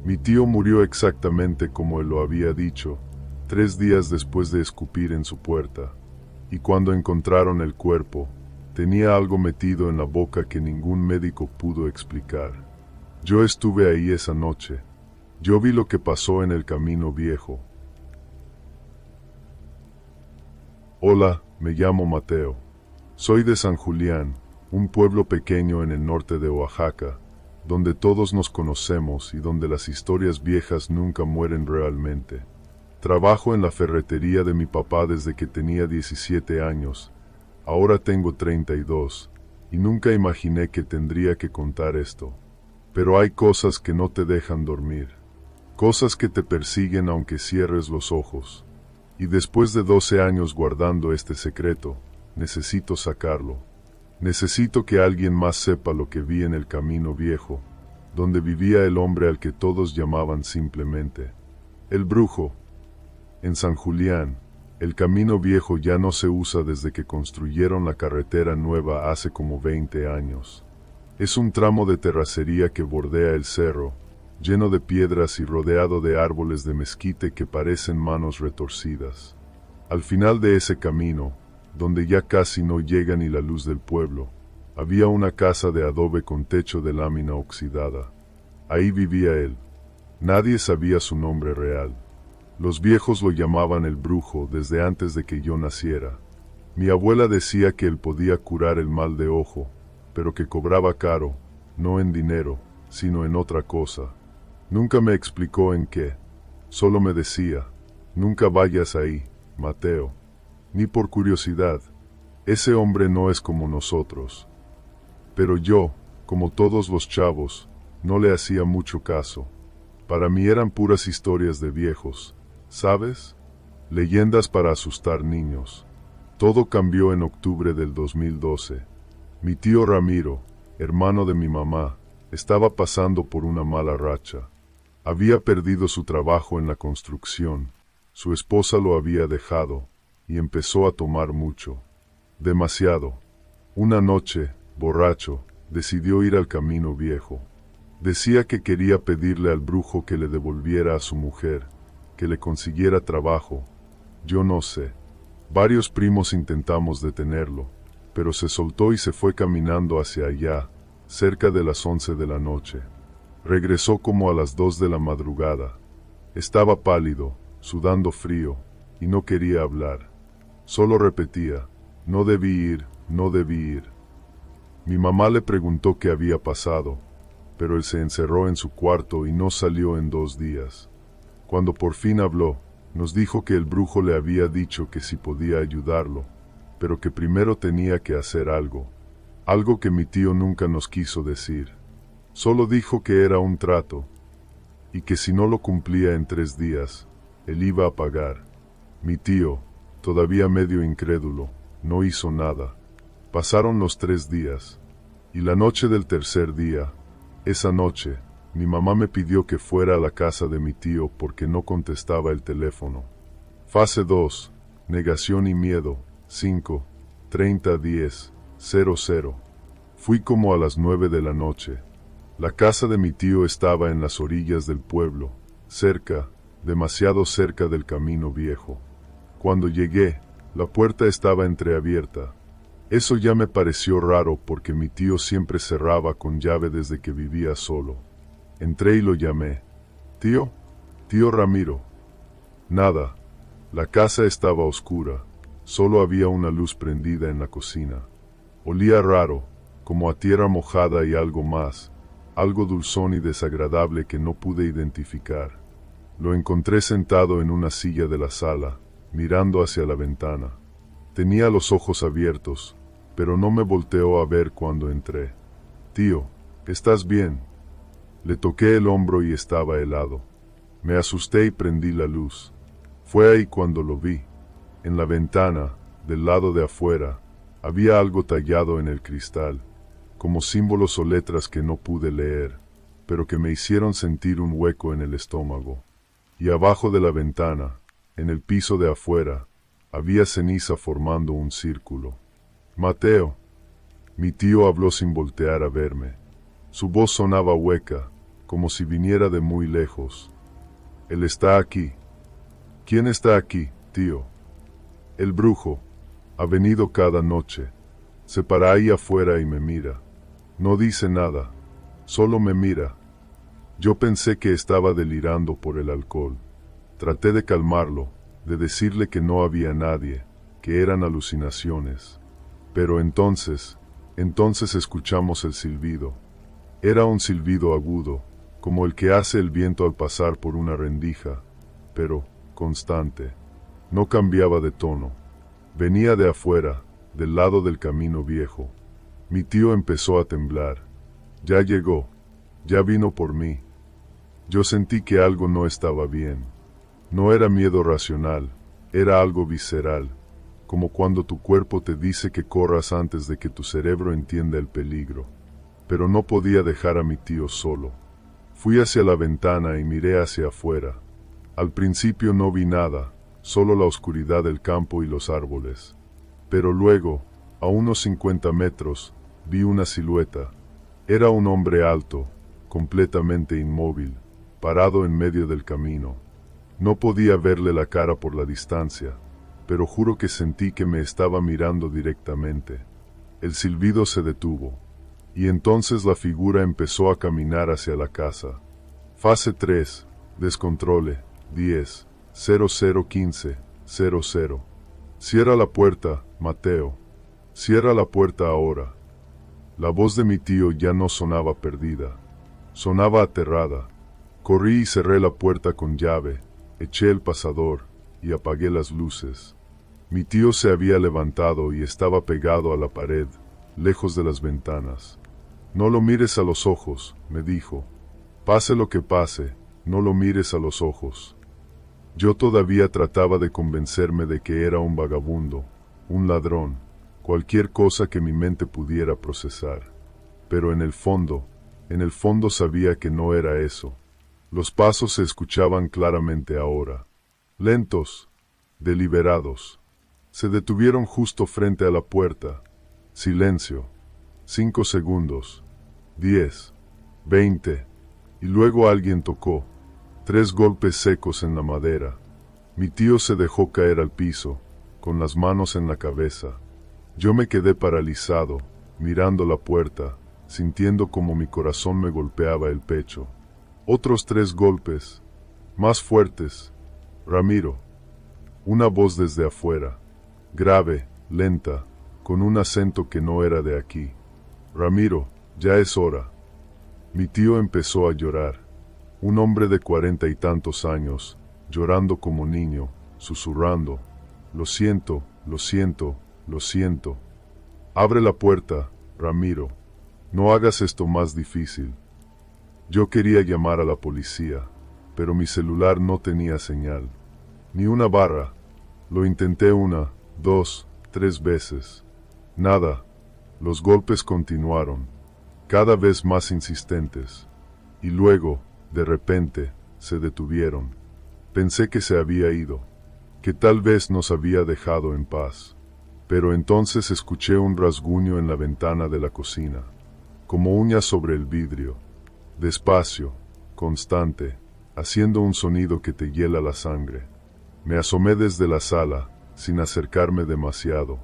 Mi tío murió exactamente como él lo había dicho, 3 días después de escupir en su puerta. Y cuando encontraron el cuerpo, tenía algo metido en la boca que ningún médico pudo explicar. Yo estuve ahí esa noche. Yo vi lo que pasó en el Camino Viejo. Hola, me llamo Mateo. Soy de San Julián, un pueblo pequeño en el norte de Oaxaca, donde todos nos conocemos y donde las historias viejas nunca mueren realmente. Trabajo en la ferretería de mi papá desde que tenía 17 años. Ahora tengo 32, y nunca imaginé que tendría que contar esto. Pero hay cosas que no te dejan dormir. Cosas que te persiguen aunque cierres los ojos. Y después de 12 años guardando este secreto, necesito sacarlo. Necesito que alguien más sepa lo que vi en el Camino Viejo, donde vivía el hombre al que todos llamaban simplemente el Brujo. En San Julián, el Camino Viejo ya no se usa desde que construyeron la carretera nueva hace como 20 años. Es un tramo de terracería que bordea el cerro, lleno de piedras y rodeado de árboles de mezquite que parecen manos retorcidas. Al final de ese camino, donde ya casi no llega ni la luz del pueblo, había una casa de adobe con techo de lámina oxidada. Ahí vivía él. Nadie sabía su nombre real. Los viejos lo llamaban el Brujo desde antes de que yo naciera. Mi abuela decía que él podía curar el mal de ojo, pero que cobraba caro, no en dinero, sino en otra cosa. Nunca me explicó en qué. Solo me decía, nunca vayas ahí, Mateo. Ni por curiosidad. Ese hombre no es como nosotros. Pero yo, como todos los chavos, no le hacía mucho caso. Para mí eran puras historias de viejos, ¿sabes? Leyendas para asustar niños. Todo cambió en octubre del 2012. Mi tío Ramiro, hermano de mi mamá, estaba pasando por una mala racha. Había perdido su trabajo en la construcción, su esposa lo había dejado, y empezó a tomar mucho. Demasiado. Una noche, borracho, decidió ir al Camino Viejo. Decía que quería pedirle al Brujo que le devolviera a su mujer, que le consiguiera trabajo. Yo no sé. Varios primos intentamos detenerlo, pero se soltó y se fue caminando hacia allá, cerca de las 11 de la noche. Regresó como a las 2 de la madrugada. Estaba pálido, sudando frío, y no quería hablar. Solo repetía, no debí ir, no debí ir. Mi mamá le preguntó qué había pasado, pero él se encerró en su cuarto y no salió en 2 días. Cuando por fin habló, nos dijo que el Brujo le había dicho que sí podía ayudarlo, pero que primero tenía que hacer algo que mi tío nunca nos quiso decir. Solo dijo que era un trato, y que si no lo cumplía en 3 días, él iba a pagar. Mi tío, todavía medio incrédulo, no hizo nada. Pasaron los 3 días, y la noche del tercer día, esa noche, mi mamá me pidió que fuera a la casa de mi tío porque no contestaba el teléfono. Fase 2, negación y miedo, 5, 30 10, 00. Fui como a las 9 de la noche. La casa de mi tío estaba en las orillas del pueblo, cerca, demasiado cerca del Camino Viejo. Cuando llegué, la puerta estaba entreabierta. Eso ya me pareció raro porque mi tío siempre cerraba con llave desde que vivía solo. Entré y lo llamé. «Tío, tío Ramiro». Nada. La casa estaba oscura. Solo había una luz prendida en la cocina. Olía raro, como a tierra mojada y algo más, algo dulzón y desagradable que no pude identificar. Lo encontré sentado en una silla de la sala, mirando hacia la ventana. Tenía los ojos abiertos, pero no me volteó a ver cuando entré. «Tío, ¿estás bien?». Le toqué el hombro y estaba helado. Me asusté y prendí la luz. Fue ahí cuando lo vi. En la ventana, del lado de afuera, había algo tallado en el cristal, como símbolos o letras que no pude leer, pero que me hicieron sentir un hueco en el estómago. Y abajo de la ventana, en el piso de afuera, había ceniza formando un círculo. «Mateo». Mi tío habló sin voltear a verme. Su voz sonaba hueca, como si viniera de muy lejos. Él está aquí. ¿Quién está aquí, tío? El brujo. Ha venido cada noche. Se para ahí afuera y me mira. No dice nada, solo me mira. Yo pensé que estaba delirando por el alcohol. Traté de calmarlo, de decirle que no había nadie, que eran alucinaciones. Pero entonces escuchamos el silbido. Era un silbido agudo, como el que hace el viento al pasar por una rendija, pero constante. No cambiaba de tono. Venía de afuera, del lado del camino viejo. Mi tío empezó a temblar. Ya llegó, ya vino por mí. Yo sentí que algo no estaba bien. No era miedo racional, era algo visceral, como cuando tu cuerpo te dice que corras antes de que tu cerebro entienda el peligro. Pero no podía dejar a mi tío solo. Fui hacia la ventana y miré hacia afuera. Al principio no vi nada, solo la oscuridad del campo y los árboles. Pero luego, a unos 50 metros, vi una silueta. Era un hombre alto, completamente inmóvil, parado en medio del camino. No podía verle la cara por la distancia, pero juro que sentí que me estaba mirando directamente. El silbido se detuvo, y entonces la figura empezó a caminar hacia la casa. Fase 3, descontrole, 10, 0015, 00. Cierra la puerta, Mateo. Cierra la puerta ahora. La voz de mi tío ya no sonaba perdida. Sonaba aterrada. Corrí y cerré la puerta con llave, eché el pasador y apagué las luces. Mi tío se había levantado y estaba pegado a la pared, lejos de las ventanas. No lo mires a los ojos, me dijo. Pase lo que pase, no lo mires a los ojos. Yo todavía trataba de convencerme de que era un vagabundo, un ladrón, cualquier cosa que mi mente pudiera procesar. Pero en el fondo sabía que no era eso. Los pasos se escuchaban claramente ahora. Lentos, deliberados. Se detuvieron justo frente a la puerta. Silencio. 5 segundos. 10. 20. Y luego alguien tocó. 3 golpes secos en la madera. Mi tío se dejó caer al piso, con las manos en la cabeza. Yo me quedé paralizado, mirando la puerta, sintiendo como mi corazón me golpeaba el pecho. Otros 3 golpes, más fuertes. Ramiro. Una voz desde afuera, grave, lenta, con un acento que no era de aquí. Ramiro, ya es hora. Mi tío empezó a llorar. Un hombre de 40 y tantos años, llorando como niño, susurrando. Lo siento, lo siento, lo siento. Abre la puerta, Ramiro. No hagas esto más difícil. Yo quería llamar a la policía, pero mi celular no tenía señal. Ni una barra. Lo intenté 1, 2, 3 veces. Nada. Los golpes continuaron, cada vez más insistentes. Y luego, de repente, se detuvieron. Pensé que se había ido, que tal vez nos había dejado en paz. Pero entonces escuché un rasguño en la ventana de la cocina, como uñas sobre el vidrio. Despacio, constante, haciendo un sonido que te hiela la sangre. Me asomé desde la sala, sin acercarme demasiado.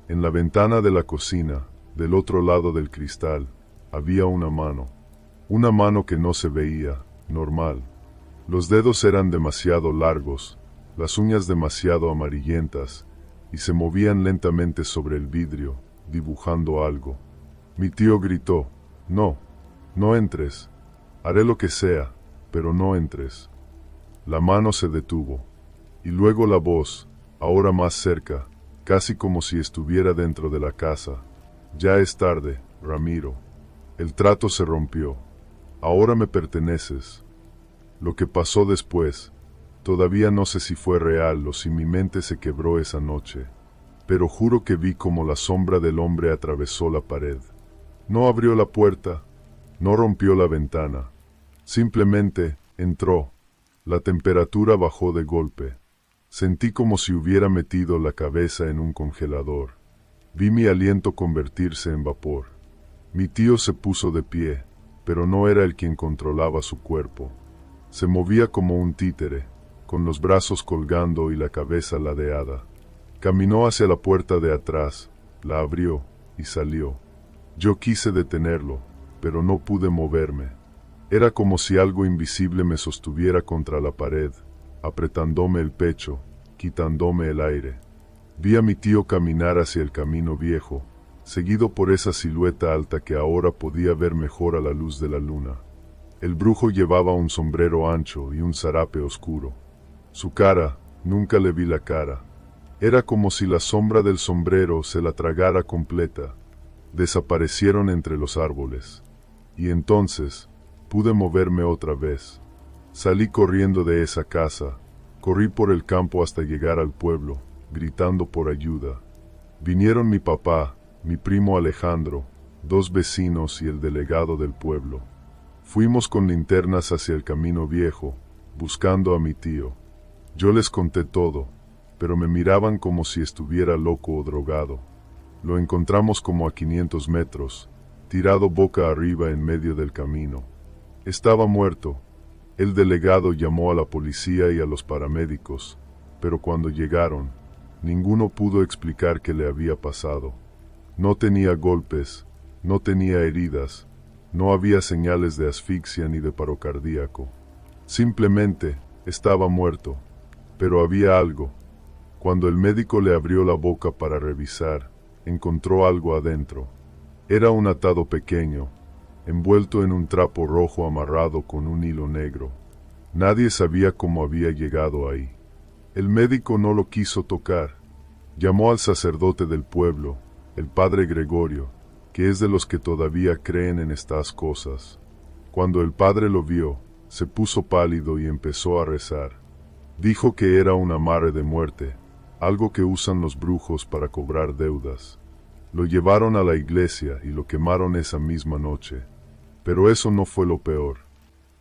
En la ventana de la cocina, del otro lado del cristal, había una mano que no se veía, normal. Los dedos eran demasiado largos, las uñas demasiado amarillentas, y se movían lentamente sobre el vidrio, dibujando algo. Mi tío gritó, «No, no entres. Haré lo que sea, pero no entres». La mano se detuvo, y luego la voz, ahora más cerca, casi como si estuviera dentro de la casa. «Ya es tarde, Ramiro. El trato se rompió. Ahora me perteneces». Lo que pasó después, todavía no sé si fue real o si mi mente se quebró esa noche, pero juro que vi como la sombra del hombre atravesó la pared. No abrió la puerta, no rompió la ventana, simplemente entró. La temperatura bajó de golpe. Sentí como si hubiera metido la cabeza en un congelador. Vi mi aliento convertirse en vapor. Mi tío se puso de pie, pero no era el quien controlaba su cuerpo. Se movía como un títere, con los brazos colgando y la cabeza ladeada. Caminó hacia la puerta de atrás, la abrió y salió. Yo quise detenerlo, pero no pude moverme. Era como si algo invisible me sostuviera contra la pared, apretándome el pecho, quitándome el aire. Vi a mi tío caminar hacia el camino viejo, seguido por esa silueta alta que ahora podía ver mejor a la luz de la luna. El brujo llevaba un sombrero ancho y un zarape oscuro. Su cara, nunca le vi la cara. Era como si la sombra del sombrero se la tragara completa. Desaparecieron entre los árboles. Y entonces, pude moverme otra vez. Salí corriendo de esa casa, corrí por el campo hasta llegar al pueblo, gritando por ayuda. Vinieron mi papá, mi primo Alejandro, 2 vecinos y el delegado del pueblo. Fuimos con linternas hacia el camino viejo, buscando a mi tío. Yo les conté todo, pero me miraban como si estuviera loco o drogado. Lo encontramos como a 500 metros, tirado boca arriba en medio del camino. Estaba muerto. El delegado llamó a la policía y a los paramédicos, pero cuando llegaron, ninguno pudo explicar qué le había pasado. No tenía golpes, no tenía heridas, no había señales de asfixia ni de paro cardíaco. Simplemente estaba muerto, pero había algo. Cuando el médico le abrió la boca para revisar, encontró algo adentro. Era un atado pequeño, envuelto en un trapo rojo amarrado con un hilo negro. Nadie sabía cómo había llegado ahí. El médico no lo quiso tocar. Llamó al sacerdote del pueblo, el padre Gregorio, que es de los que todavía creen en estas cosas. Cuando el padre lo vio, se puso pálido y empezó a rezar. Dijo que era un amarre de muerte, algo que usan los brujos para cobrar deudas. Lo llevaron a la iglesia y lo quemaron esa misma noche. Pero eso no fue lo peor.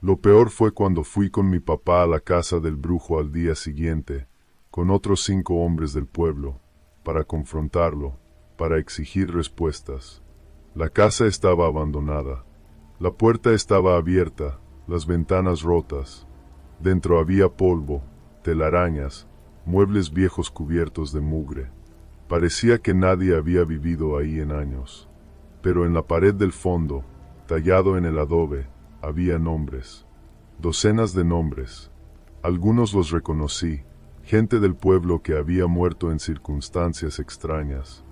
Lo peor fue cuando fui con mi papá a la casa del brujo al día siguiente, con otros 5 hombres del pueblo, para confrontarlo, para exigir respuestas. La casa estaba abandonada. La puerta estaba abierta, las ventanas rotas. Dentro había polvo, telarañas, muebles viejos cubiertos de mugre. Parecía que nadie había vivido ahí en años. Pero en la pared del fondo, tallado en el adobe, había nombres. Docenas de nombres. Algunos los reconocí, gente del pueblo que había muerto en circunstancias extrañas.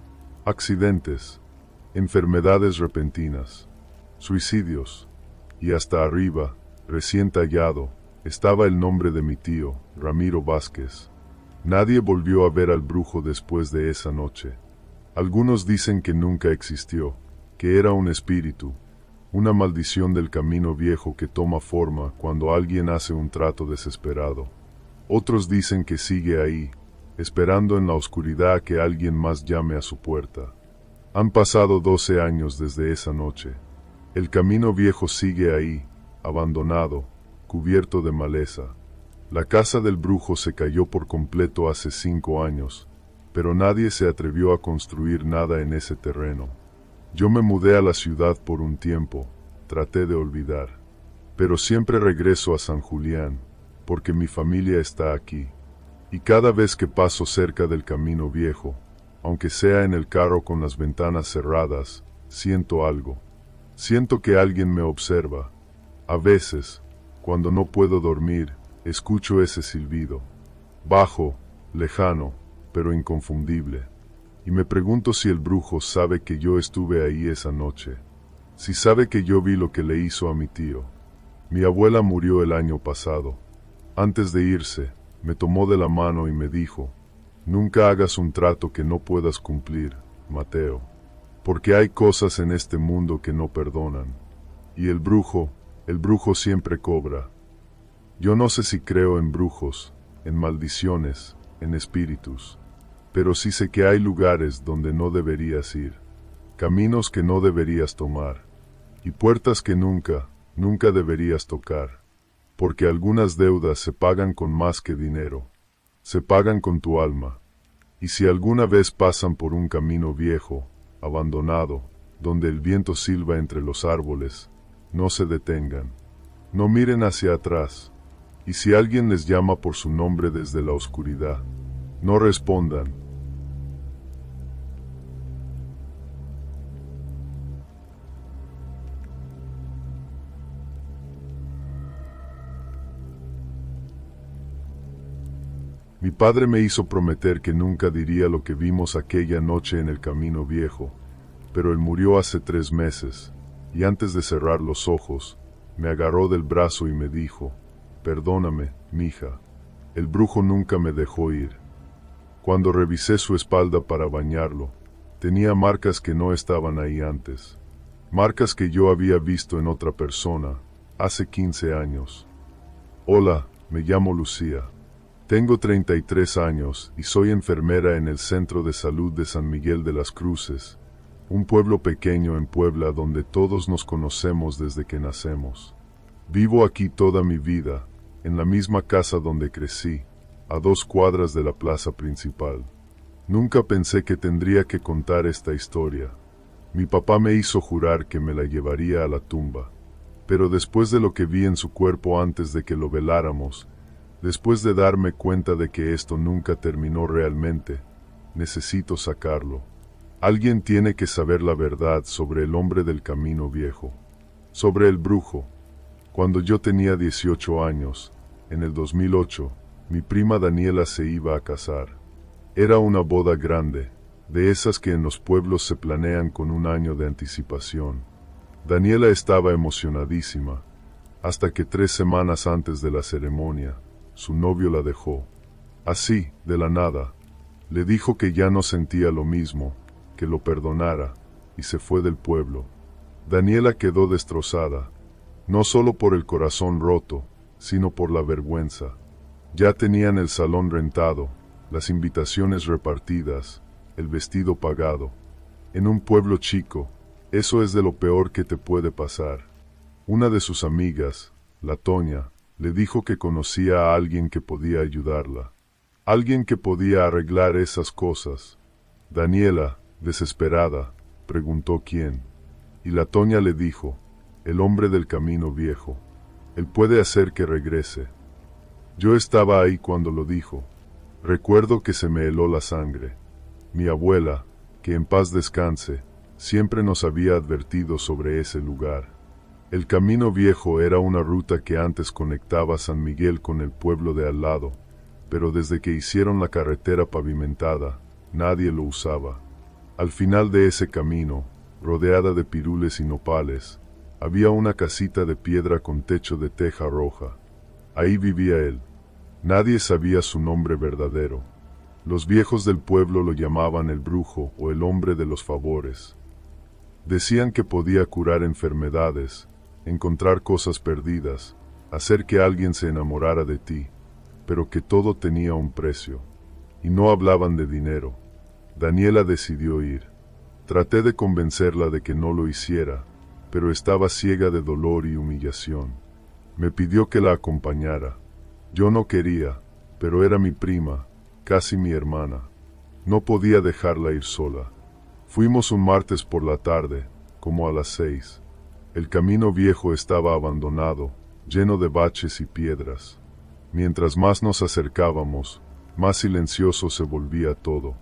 Accidentes, enfermedades repentinas, suicidios. Y hasta arriba, recién tallado, estaba el nombre de mi tío, Ramiro Vázquez. Nadie volvió a ver al brujo después de esa noche. Algunos dicen que nunca existió, que era un espíritu, una maldición del camino viejo que toma forma cuando alguien hace un trato desesperado. Otros dicen que sigue ahí, esperando en la oscuridad que alguien más llame a su puerta. Han pasado 12 años desde esa noche. El camino viejo sigue ahí, abandonado, cubierto de maleza. La casa del brujo se cayó por completo hace 5 años, pero nadie se atrevió a construir nada en ese terreno. Yo me mudé a la ciudad por un tiempo, traté de olvidar, pero siempre regreso a San Julián, porque mi familia está aquí. Y cada vez que paso cerca del camino viejo, aunque sea en el carro con las ventanas cerradas, siento algo. Siento que alguien me observa. A veces, cuando no puedo dormir, escucho ese silbido. Bajo, lejano, pero inconfundible. Y me pregunto si el brujo sabe que yo estuve ahí esa noche. Si sabe que yo vi lo que le hizo a mi tío. Mi abuela murió el año pasado. Antes de irse, me tomó de la mano y me dijo: nunca hagas un trato que no puedas cumplir, Mateo. Porque hay cosas en este mundo que no perdonan. Y el brujo siempre cobra. Yo no sé si creo en brujos, en maldiciones, en espíritus. Pero sí sé que hay lugares donde no deberías ir, caminos que no deberías tomar, y puertas que nunca deberías tocar, porque algunas deudas se pagan con más que dinero, se pagan con tu alma, y si alguna vez pasan por un camino viejo, abandonado, donde el viento silba entre los árboles, no se detengan. No miren hacia atrás. Y si alguien les llama por su nombre desde la oscuridad, no respondan. Mi padre me hizo prometer que nunca diría lo que vimos aquella noche en el Camino Viejo, pero él murió hace 3 meses, y antes de cerrar los ojos, me agarró del brazo y me dijo: «Perdóname, mija, el brujo nunca me dejó ir». Cuando revisé su espalda para bañarlo, tenía marcas que no estaban ahí antes, marcas que yo había visto en otra persona, hace 15 años. Hola, me llamo Lucía. Tengo 33 años y soy enfermera en el Centro de Salud de San Miguel de las Cruces, un pueblo pequeño en Puebla donde todos nos conocemos desde que nacemos. Vivo aquí toda mi vida, en la misma casa donde crecí, a 2 cuadras de la plaza principal. Nunca pensé que tendría que contar esta historia. Mi papá me hizo jurar que me la llevaría a la tumba, pero después de lo que vi en su cuerpo antes de que lo veláramos, después de darme cuenta de que esto nunca terminó realmente, necesito sacarlo. Alguien tiene que saber la verdad sobre el hombre del Camino Viejo, sobre el brujo. Cuando yo tenía 18 años, en el 2008, mi prima Daniela se iba a casar. Era una boda grande, de esas que en los pueblos se planean con un año de anticipación. Daniela estaba emocionadísima, hasta que 3 semanas antes de la ceremonia, su novio la dejó. Así, de la nada, le dijo que ya no sentía lo mismo, que lo perdonara, y se fue del pueblo. Daniela quedó destrozada, no solo por el corazón roto, sino por la vergüenza. Ya tenían el salón rentado, las invitaciones repartidas, el vestido pagado. En un pueblo chico, eso es de lo peor que te puede pasar. Una de sus amigas, la Toña, le dijo que conocía a alguien que podía ayudarla, alguien que podía arreglar esas cosas. Daniela, desesperada, preguntó quién, y la Toña le dijo: «El hombre del Camino Viejo. Él puede hacer que regrese». Yo estaba ahí cuando lo dijo. Recuerdo que se me heló la sangre. Mi abuela, que en paz descanse, siempre nos había advertido sobre ese lugar. El Camino Viejo era una ruta que antes conectaba San Miguel con el pueblo de al lado, pero desde que hicieron la carretera pavimentada, nadie lo usaba. Al final de ese camino, rodeada de pirules y nopales, había una casita de piedra con techo de teja roja. Ahí vivía él. Nadie sabía su nombre verdadero. Los viejos del pueblo lo llamaban el brujo o el hombre de los favores. Decían que podía curar enfermedades, encontrar cosas perdidas, hacer que alguien se enamorara de ti, pero que todo tenía un precio. Y no hablaban de dinero. Daniela decidió ir. Traté de convencerla de que no lo hiciera, pero estaba ciega de dolor y humillación. Me pidió que la acompañara. Yo no quería, pero era mi prima, casi mi hermana. No podía dejarla ir sola. Fuimos un martes por la tarde, como a las 6. El Camino Viejo estaba abandonado, lleno de baches y piedras. Mientras más nos acercábamos, más silencioso se volvía todo.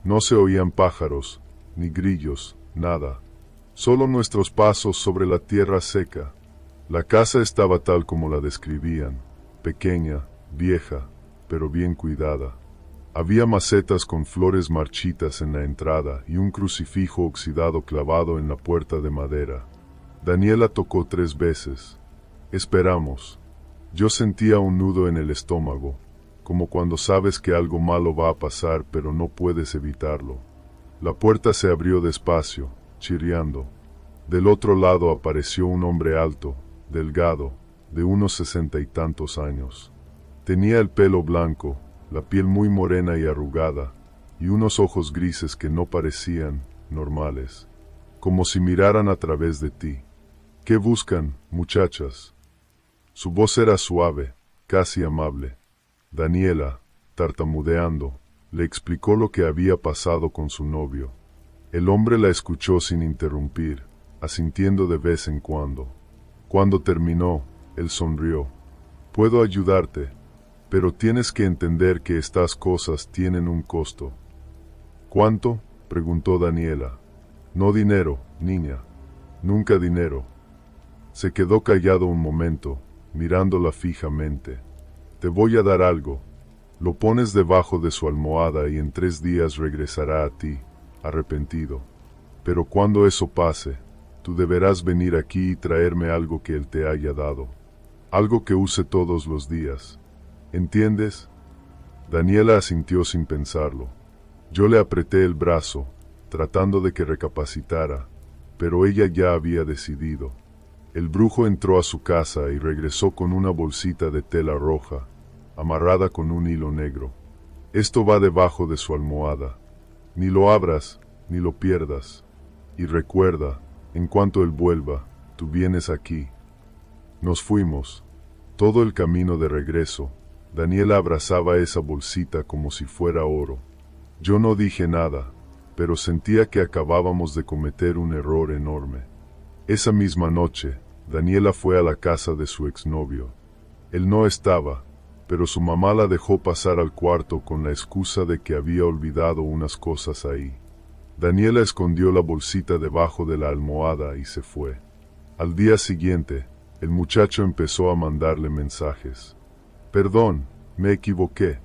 No se oían pájaros, ni grillos, nada. Solo nuestros pasos sobre la tierra seca. La casa estaba tal como la describían, pequeña, vieja, pero bien cuidada. Había macetas con flores marchitas en la entrada y un crucifijo oxidado clavado en la puerta de madera. Daniela tocó 3 veces. Esperamos. Yo sentía un nudo en el estómago, como cuando sabes que algo malo va a pasar pero no puedes evitarlo. La puerta se abrió despacio, chirriando. Del otro lado apareció un hombre alto, delgado, de unos 60 y tantos años. Tenía el pelo blanco, la piel muy morena y arrugada, y unos ojos grises que no parecían normales, como si miraran a través de ti. «¿Qué buscan, muchachas?». Su voz era suave, casi amable. Daniela, tartamudeando, le explicó lo que había pasado con su novio. El hombre la escuchó sin interrumpir, asintiendo de vez en cuando. Cuando terminó, él sonrió. Puedo ayudarte, pero tienes que entender que estas cosas tienen un costo. ¿Cuánto?, preguntó Daniela. No dinero, niña. Nunca dinero. Se quedó callado un momento, mirándola fijamente. Te voy a dar algo. Lo pones debajo de su almohada y en 3 días regresará a ti, arrepentido. Pero cuando eso pase, tú deberás venir aquí y traerme algo que él te haya dado. Algo que use todos los días. ¿Entiendes? Daniela asintió sin pensarlo. Yo le apreté el brazo, tratando de que recapacitara, pero ella ya había decidido. El brujo entró a su casa y regresó con una bolsita de tela roja, amarrada con un hilo negro. Esto va debajo de su almohada. Ni lo abras, ni lo pierdas. Y recuerda, en cuanto él vuelva, tú vienes aquí. Nos fuimos. Todo el camino de regreso, Daniela abrazaba esa bolsita como si fuera oro. Yo no dije nada, pero sentía que acabábamos de cometer un error enorme. Esa misma noche, Daniela fue a la casa de su exnovio. Él no estaba, pero su mamá la dejó pasar al cuarto con la excusa de que había olvidado unas cosas ahí. Daniela escondió la bolsita debajo de la almohada y se fue. Al día siguiente, el muchacho empezó a mandarle mensajes. Perdón, me equivoqué.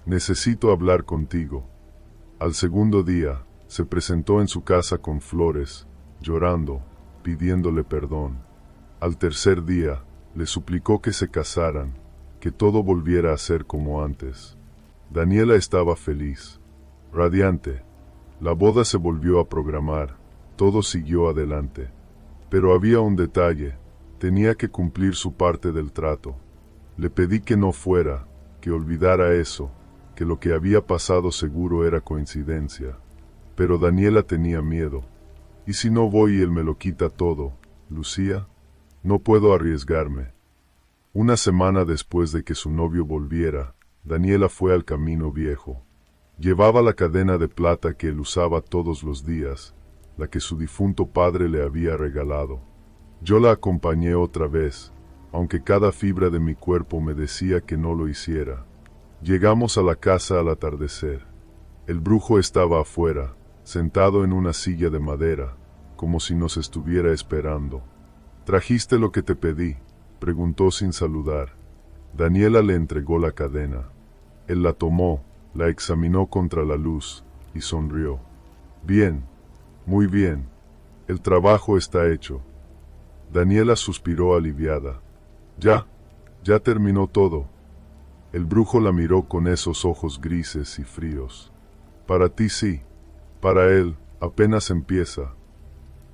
Necesito hablar contigo. Al segundo día, se presentó en su casa con flores, llorando, pidiéndole perdón. Al tercer día, le suplicó que se casaran, que todo volviera a ser como antes. Daniela estaba feliz, radiante. La boda se volvió a programar, todo siguió adelante. Pero había un detalle, tenía que cumplir su parte del trato. Le pedí que no fuera, que olvidara eso, que lo que había pasado seguro era coincidencia. Pero Daniela tenía miedo. ¿Y si no voy y él me lo quita todo, Lucía? No puedo arriesgarme. Una semana después de que su novio volviera, Daniela fue al Camino Viejo. Llevaba la cadena de plata que él usaba todos los días, la que su difunto padre le había regalado. Yo la acompañé otra vez, aunque cada fibra de mi cuerpo me decía que no lo hiciera. Llegamos a la casa al atardecer. El brujo estaba afuera, sentado en una silla de madera, como si nos estuviera esperando. ¿Trajiste lo que te pedí?, preguntó sin saludar. Daniela le entregó la cadena. Él la tomó, la examinó contra la luz, y sonrió. Bien, muy bien. El trabajo está hecho. Daniela suspiró aliviada. Ya terminó todo. El brujo la miró con esos ojos grises y fríos. Para ti sí, para él apenas empieza.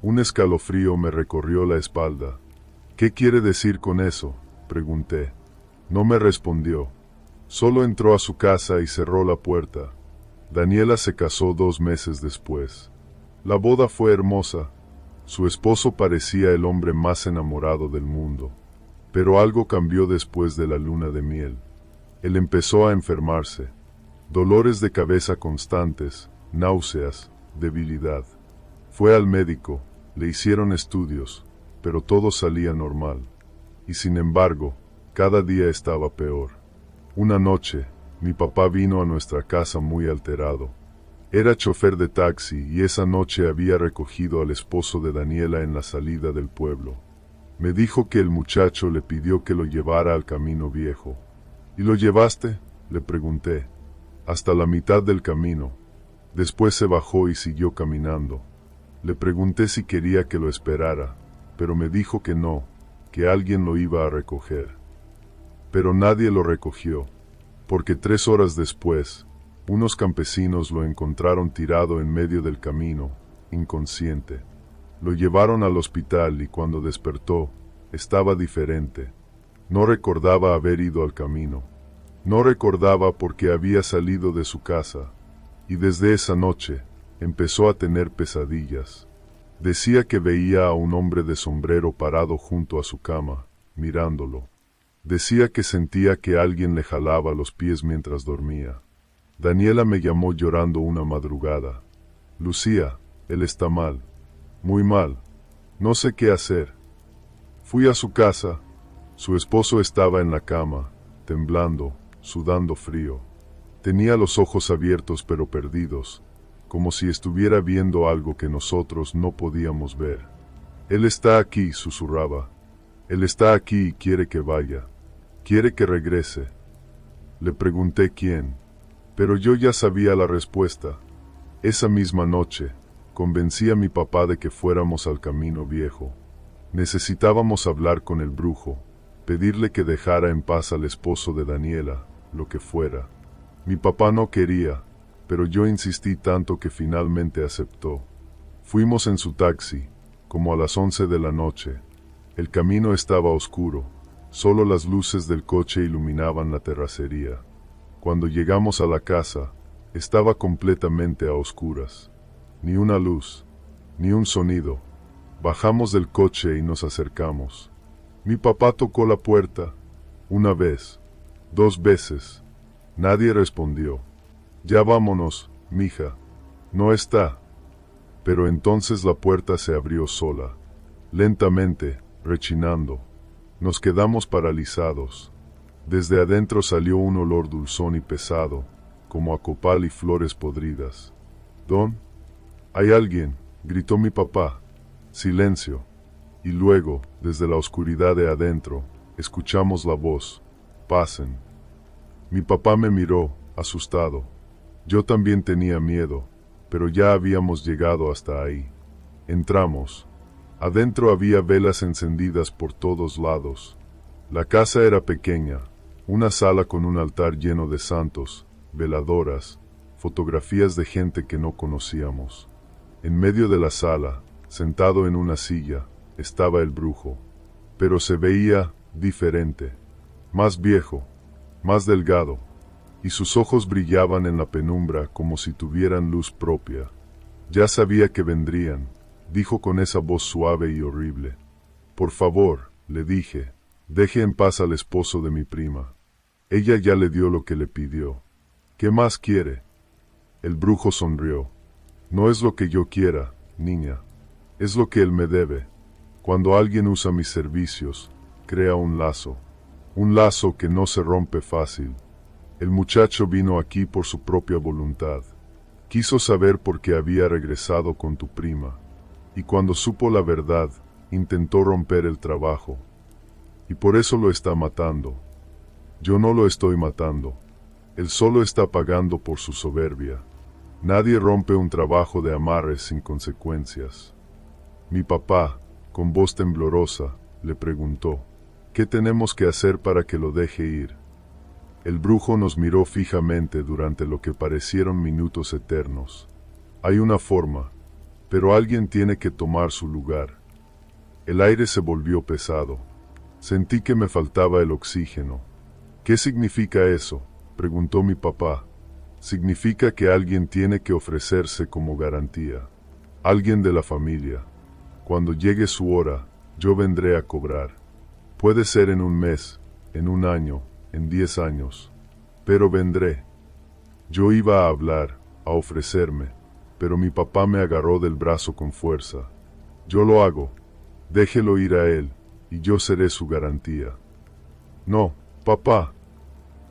Un escalofrío me recorrió la espalda. ¿Qué quiere decir con eso?, pregunté. No me respondió. Solo entró a su casa y cerró la puerta. Daniela se casó 2 meses después. La boda fue hermosa. Su esposo parecía el hombre más enamorado del mundo. Pero algo cambió después de la luna de miel. Él empezó a enfermarse. Dolores de cabeza constantes, náuseas, debilidad. Fue al médico, le hicieron estudios, pero todo salía normal. Y sin embargo, cada día estaba peor. Una noche, mi papá vino a nuestra casa muy alterado. Era chofer de taxi y esa noche había recogido al esposo de Daniela en la salida del pueblo. Me dijo que el muchacho le pidió que lo llevara al Camino Viejo. ¿Y lo llevaste?, le pregunté. Hasta la mitad del camino. Después se bajó y siguió caminando. Le pregunté si quería que lo esperara, pero me dijo que no, que alguien lo iba a recoger. Pero nadie lo recogió, porque 3 horas después, unos campesinos lo encontraron tirado en medio del camino, inconsciente. Lo llevaron al hospital y cuando despertó, estaba diferente. No recordaba haber ido al camino. No recordaba por qué había salido de su casa. Y desde esa noche, empezó a tener pesadillas. Decía que veía a un hombre de sombrero parado junto a su cama, mirándolo. Decía que sentía que alguien le jalaba los pies mientras dormía. Daniela me llamó llorando una madrugada. Lucía, él está mal. Muy mal. No sé qué hacer. Fui a su casa. Su esposo estaba en la cama, temblando, sudando frío. Tenía los ojos abiertos pero perdidos, como si estuviera viendo algo que nosotros no podíamos ver. Él está aquí, susurraba. Él está aquí y quiere que vaya. Quiere que regrese. Le pregunté quién, pero yo ya sabía la respuesta. Esa misma noche, convencí a mi papá de que fuéramos al Camino Viejo. Necesitábamos hablar con el brujo, pedirle que dejara en paz al esposo de Daniela, lo que fuera. Mi papá no quería, pero yo insistí tanto que finalmente aceptó. Fuimos en su taxi, como a las 11 de la noche. El camino estaba oscuro, solo las luces del coche iluminaban la terracería. Cuando llegamos a la casa, estaba completamente a oscuras. Ni una luz, ni un sonido. Bajamos del coche y nos acercamos. Mi papá tocó la puerta, una vez, 2 veces. Nadie respondió. Ya vámonos, mija. No está. Pero entonces la puerta se abrió sola, lentamente, rechinando. Nos quedamos paralizados. Desde adentro salió un olor dulzón y pesado, como a copal y flores podridas. «Don, hay alguien», gritó mi papá. Silencio. Y luego, desde la oscuridad de adentro, escuchamos la voz: «Pasen». Mi papá me miró, asustado. Yo también tenía miedo, pero ya habíamos llegado hasta ahí. Entramos. Adentro había velas encendidas por todos lados. La casa era pequeña, una sala con un altar lleno de santos, veladoras, fotografías de gente que no conocíamos. En medio de la sala, sentado en una silla, estaba el brujo, pero se veía diferente, más viejo, más delgado, y sus ojos brillaban en la penumbra como si tuvieran luz propia. Ya sabía que vendrían, dijo con esa voz suave y horrible. Por favor, le dije, deje en paz al esposo de mi prima. Ella ya le dio lo que le pidió. ¿Qué más quiere? El brujo sonrió. No es lo que yo quiera, niña. Es lo que él me debe. Cuando alguien usa mis servicios, crea un lazo que no se rompe fácil. El muchacho vino aquí por su propia voluntad. Quiso saber por qué había regresado con tu prima. Y cuando supo la verdad, intentó romper el trabajo. Y por eso lo está matando. Yo no lo estoy matando. Él solo está pagando por su soberbia. Nadie rompe un trabajo de amarres sin consecuencias. Mi papá, con voz temblorosa, le preguntó: ¿qué tenemos que hacer para que lo deje ir? El brujo nos miró fijamente durante lo que parecieron minutos eternos. Hay una forma, pero alguien tiene que tomar su lugar. El aire se volvió pesado. Sentí que me faltaba el oxígeno. ¿Qué significa eso?, preguntó mi papá. Significa que alguien tiene que ofrecerse como garantía. Alguien de la familia. Cuando llegue su hora, yo vendré a cobrar. Puede ser en 1 mes, en 1 año, en 10 años. Pero vendré. Yo iba a hablar, a ofrecerme, pero mi papá me agarró del brazo con fuerza. Yo lo hago. Déjelo ir a él, y yo seré su garantía. No, papá.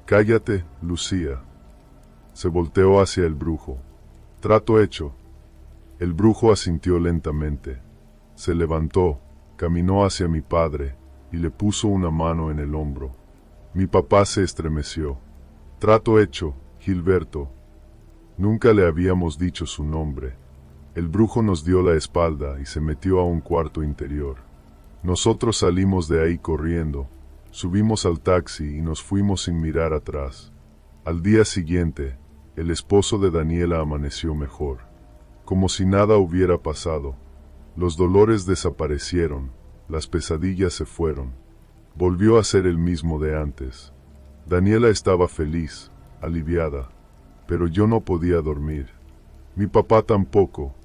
Cállate, Lucía. Se volteó hacia el brujo. Trato hecho. El brujo asintió lentamente. Se levantó, caminó hacia mi padre, y le puso una mano en el hombro. Mi papá se estremeció. Trato hecho, Gilberto. Nunca le habíamos dicho su nombre. El brujo nos dio la espalda y se metió a un cuarto interior. Nosotros salimos de ahí corriendo, subimos al taxi y nos fuimos sin mirar atrás. Al día siguiente, el esposo de Daniela amaneció mejor, como si nada hubiera pasado. Los dolores desaparecieron, las pesadillas se fueron. Volvió a ser el mismo de antes. Daniela estaba feliz, aliviada, pero yo no podía dormir. Mi papá tampoco,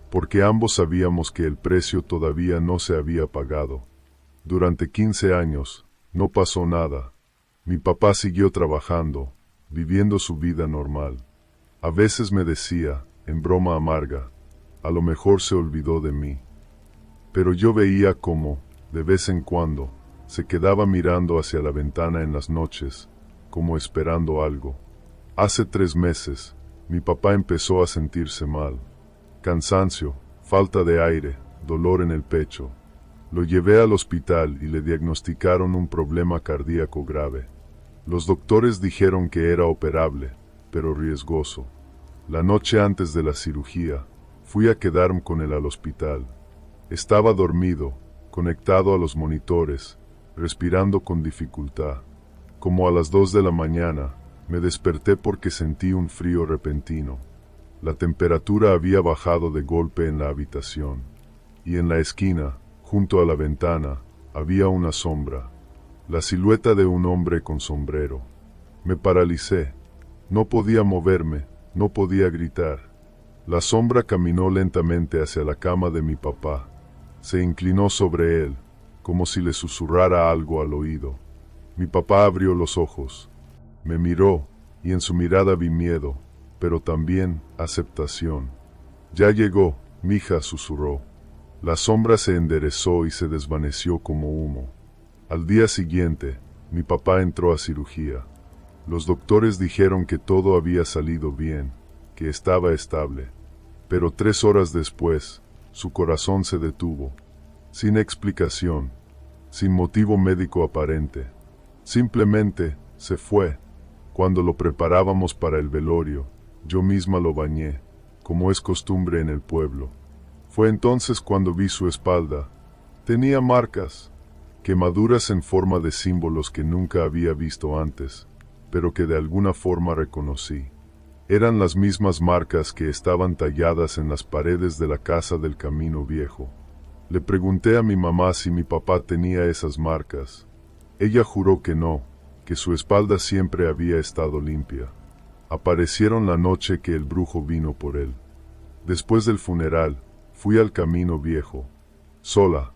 porque ambos sabíamos que el precio todavía no se había pagado. Durante 15 años, no pasó nada. Mi papá siguió trabajando, viviendo su vida normal. A veces me decía, en broma amarga, a lo mejor se olvidó de mí. Pero yo veía cómo, De vez en cuando, se quedaba mirando hacia la ventana en las noches, como esperando algo. Hace 3 meses, mi papá empezó a sentirse mal. Cansancio, falta de aire, dolor en el pecho. Lo llevé al hospital y le diagnosticaron un problema cardíaco grave. Los doctores dijeron que era operable, pero riesgoso. La noche antes de la cirugía, fui a quedarme con él al hospital. Estaba dormido, conectado a los monitores, respirando con dificultad. Como a las 2 de la mañana, me desperté porque sentí un frío repentino. La temperatura había bajado de golpe en la habitación, y en la esquina, junto a la ventana, había una sombra, la silueta de un hombre con sombrero. Me paralicé. No podía moverme, no podía gritar. La sombra caminó lentamente hacia la cama de mi papá. Se inclinó sobre él, como si le susurrara algo al oído. Mi papá abrió los ojos. Me miró, y en su mirada vi miedo, pero también aceptación. «Ya llegó», mija, susurró. La sombra se enderezó y se desvaneció como humo. Al día siguiente, mi papá entró a cirugía. Los doctores dijeron que todo había salido bien, que estaba estable. Pero 3 horas después, su corazón se detuvo. Sin explicación, sin motivo médico aparente. Simplemente, se fue. Cuando lo preparábamos para el velorio, yo misma lo bañé, como es costumbre en el pueblo. Fue entonces cuando vi su espalda. Tenía marcas, quemaduras en forma de símbolos que nunca había visto antes, pero que de alguna forma reconocí. Eran las mismas marcas que estaban talladas en las paredes de la casa del Camino Viejo. Le pregunté a mi mamá si mi papá tenía esas marcas. Ella juró que no, que su espalda siempre había estado limpia. Aparecieron la noche que el brujo vino por él. Después del funeral, fui al Camino Viejo. Sola.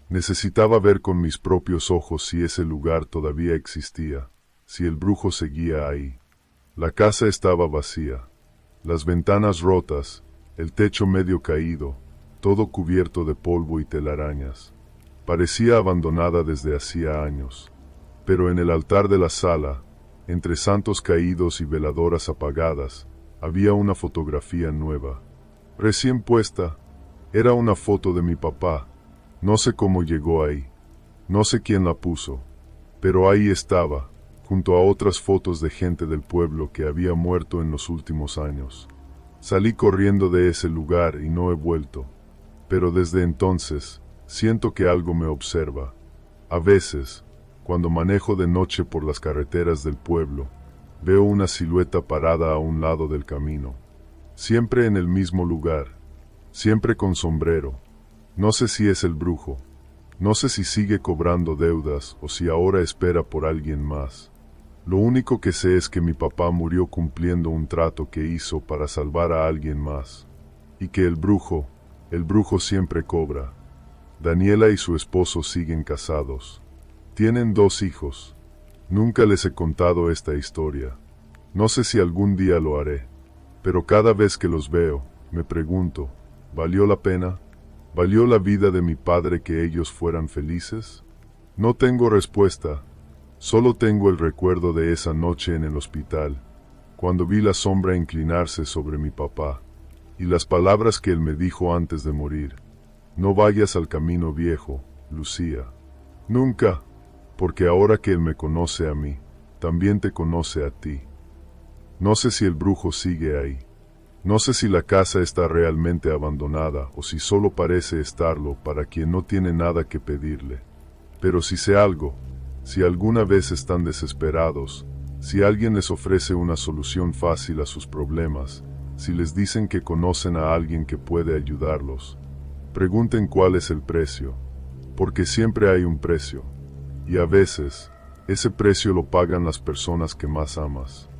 Necesitaba ver con mis propios ojos si ese lugar todavía existía, si el brujo seguía ahí. La casa estaba vacía. Las ventanas rotas, el techo medio caído, todo cubierto de polvo y telarañas. Parecía abandonada desde hacía años. Pero en el altar de la sala, entre santos caídos y veladoras apagadas, había una fotografía nueva. Recién puesta, era una foto de mi papá. No sé cómo llegó ahí. No sé quién la puso. Pero ahí estaba, junto a otras fotos de gente del pueblo que había muerto en los últimos años. Salí corriendo de ese lugar y no he vuelto. Pero desde entonces, siento que algo me observa. A veces, cuando manejo de noche por las carreteras del pueblo, veo una silueta parada a un lado del camino. Siempre en el mismo lugar, siempre con sombrero. No sé si es el brujo, no sé si sigue cobrando deudas o si ahora espera por alguien más. Lo único que sé es que mi papá murió cumpliendo un trato que hizo para salvar a alguien más. Y que el brujo siempre cobra. Daniela y su esposo siguen casados. Tienen 2 hijos. Nunca les he contado esta historia. No sé si algún día lo haré. Pero cada vez que los veo, me pregunto, ¿valió la pena? ¿Valió la vida de mi padre que ellos fueran felices? No tengo respuesta. Solo tengo el recuerdo de esa noche en el hospital, cuando vi la sombra inclinarse sobre mi papá, y las palabras que él me dijo antes de morir. No vayas al Camino Viejo, Lucía. Nunca. Porque ahora que él me conoce a mí, también te conoce a ti. No sé si el brujo sigue ahí. No sé si la casa está realmente abandonada o si solo parece estarlo para quien no tiene nada que pedirle. Pero si sé algo, si alguna vez están desesperados, si alguien les ofrece una solución fácil a sus problemas, si les dicen que conocen a alguien que puede ayudarlos, pregunten cuál es el precio, porque siempre hay un precio. Y a veces, ese precio lo pagan las personas que más amas.